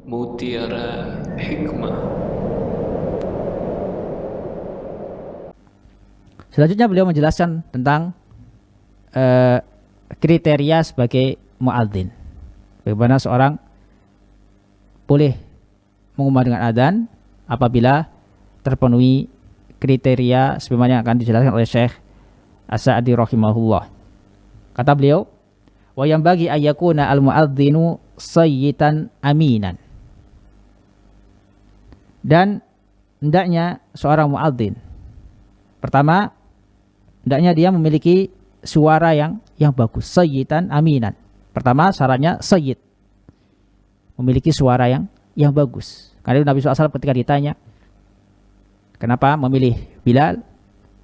Mutiara Hikmah. Selanjutnya beliau menjelaskan tentang kriteria sebagai muadzin. Bagaimana seorang boleh mengumandangkan adzan apabila terpenuhi kriteria sebagaimana yang akan dijelaskan oleh Syekh As-Sa'di rahimahullah. Kata beliau, wa yang bagi ayyakuna al-muadzinu sayyitan aminan. Dan hendaknya seorang muadzin, pertama, hendaknya dia memiliki suara yang bagus, sayyitan aminan. Pertama syaratnya sayyid, memiliki suara yang bagus. Karena Nabi SAW ketika ditanya, kenapa memilih Bilal?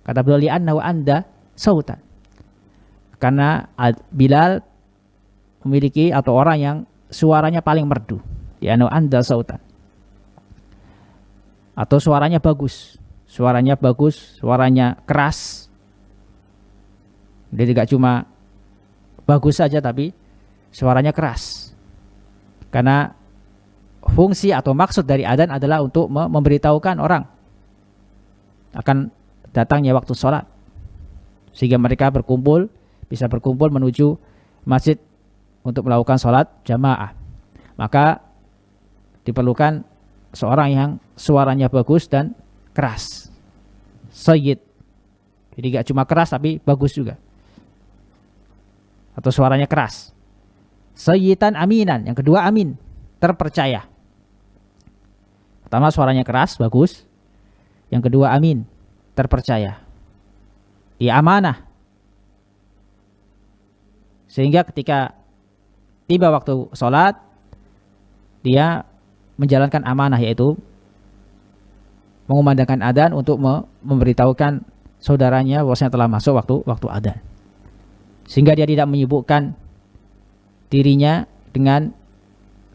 Kata beliau, li'annahu anda sautan. Karena Bilal memiliki atau orang yang suaranya paling merdu. Li'annahu anda sautan. Atau suaranya bagus. Suaranya bagus, suaranya keras. Dia tidak cuma bagus saja tapi suaranya keras. Karena fungsi atau maksud dari adzan adalah untuk memberitahukan orang akan datangnya waktu sholat, sehingga mereka bisa berkumpul menuju masjid untuk melakukan sholat jamaah. Maka diperlukan seorang yang suaranya bagus dan keras, sayyid. Jadi gak cuma keras tapi bagus juga, atau suaranya keras. Sayyidan aminan, yang kedua amin, terpercaya. Pertama suaranya keras, bagus. Yang kedua amin, terpercaya. Dia amanah. Sehingga ketika tiba waktu sholat, dia menjalankan amanah, yaitu mengumandangkan adzan untuk memberitahukan saudaranya bahwasanya telah masuk waktu adzan. Sehingga dia tidak menyibukkan dirinya dengan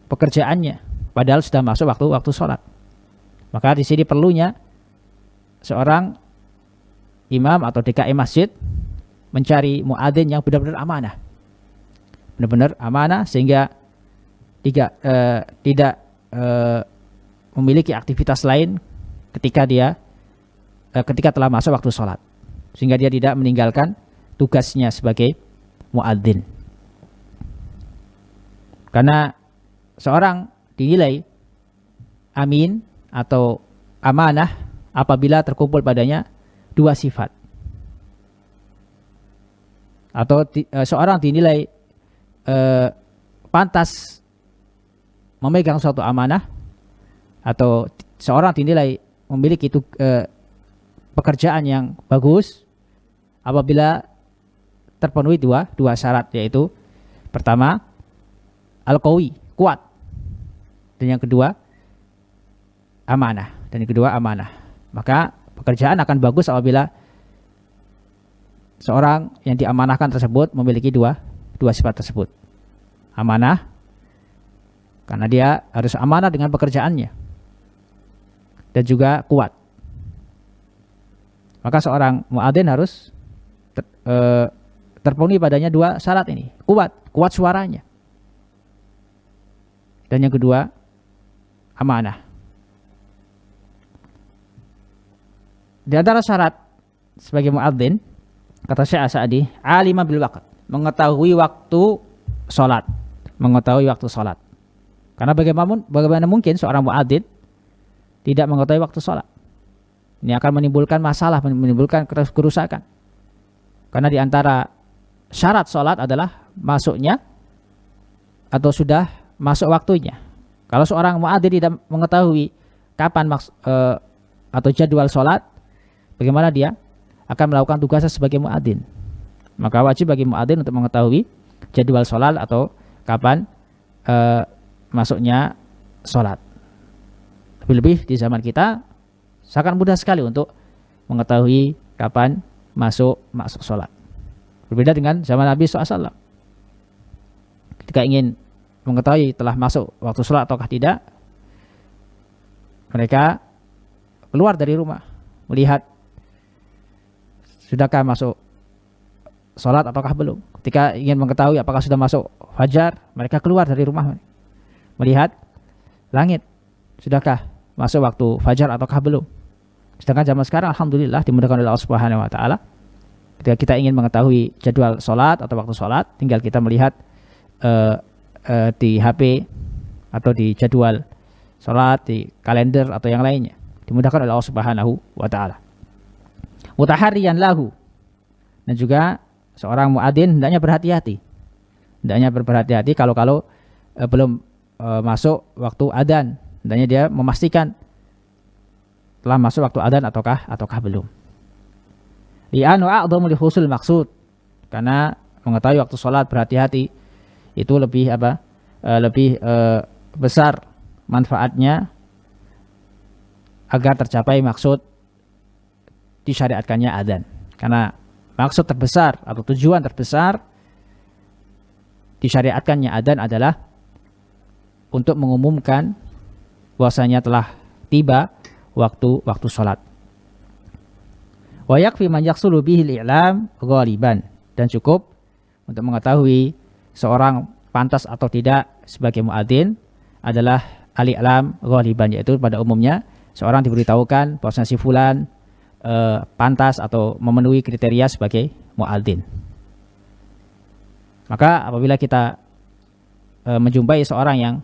pekerjaannya, padahal sudah masuk waktu sholat. Maka di sini perlunya seorang imam atau DKM masjid mencari muadzin yang benar-benar amanah, sehingga tidak memiliki aktivitas lain ketika telah masuk waktu sholat, sehingga dia tidak meninggalkan tugasnya sebagai muadzin. Karena seorang dinilai amin atau amanah apabila terkumpul padanya dua sifat. Atau seorang dinilai pantas memegang suatu amanah, atau seorang dinilai memiliki pekerjaan yang bagus apabila terpenuhi dua syarat, yaitu pertama al-qawi, kuat, dan yang kedua amanah. Maka pekerjaan akan bagus apabila seorang yang diamanahkan tersebut memiliki dua sifat tersebut. Amanah, karena dia harus amanah dengan pekerjaannya, dan juga kuat. Maka seorang muadzin harus terpenuhi padanya dua syarat ini. Kuat suaranya, dan yang kedua amanah. Di antara syarat sebagai muadzin, kata Syekh As-Sa'di, alima bil waqt, mengetahui waktu sholat. Karena bagaimana mungkin seorang muadzin tidak mengetahui waktu sholat? Ini akan menimbulkan masalah, menimbulkan kerusakan. Karena di antara syarat sholat adalah masuknya atau sudah masuk waktunya. Kalau seorang muadzin tidak mengetahui kapan atau jadwal sholat, bagaimana dia akan melakukan tugasnya sebagai muadzin? Maka wajib bagi muadzin untuk mengetahui jadwal sholat atau kapan masuknya sholat. Lebih-lebih di zaman kita sangat mudah sekali untuk mengetahui kapan masuk sholat. Berbeda dengan zaman Nabi SAW. Ketika ingin mengetahui telah masuk waktu sholat ataukah tidak, mereka keluar dari rumah melihat sudahkah masuk sholat ataukah belum. Ketika ingin mengetahui apakah sudah masuk fajar, mereka keluar dari rumah melihat langit, sudahkah masuk waktu fajar ataukah belum. Sedangkan zaman sekarang alhamdulillah dimudahkan oleh Allah Subhanahu wa taala. Ketika kita ingin mengetahui jadwal sholat atau waktu sholat, tinggal kita melihat di HP atau di jadwal sholat, di kalender atau yang lainnya. Dimudahkan oleh Allah Subhanahu wa taala. Mutahariyan lahu. Dan juga seorang muadzin hendaknya berhati-hati. Hendaknya berhati-hati kalau belum masuk waktu adzan. Hendaknya dia memastikan telah masuk waktu adzan ataukah belum. Li'anu a'dhamu li husul maksud. Karena mengetahui waktu sholat, berhati-hati itu lebih besar manfaatnya agar tercapai maksud disyariatkannya adzan. Karena maksud terbesar atau tujuan terbesar disyariatkannya adzan adalah untuk mengumumkan bahwasanya telah tiba waktu sholat. Wa yakfi man yaksulu bihil i'lam ghaliban. Dan cukup untuk mengetahui seorang pantas atau tidak sebagai muadzin adalah al-i'lam ghaliban, yaitu pada umumnya seorang diberitahukan bahwasanya si fulan pantas atau memenuhi kriteria sebagai muadzin. Maka apabila kita menjumpai seorang yang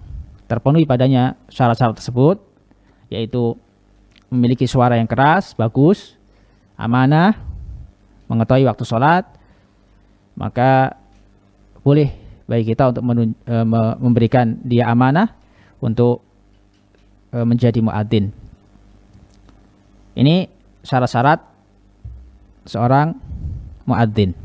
terpenuhi padanya syarat-syarat tersebut, yaitu memiliki suara yang keras, bagus, amanah, mengetahui waktu sholat, maka boleh bagi kita untuk memberikan dia amanah untuk menjadi muadzin. Ini syarat-syarat seorang muadzin.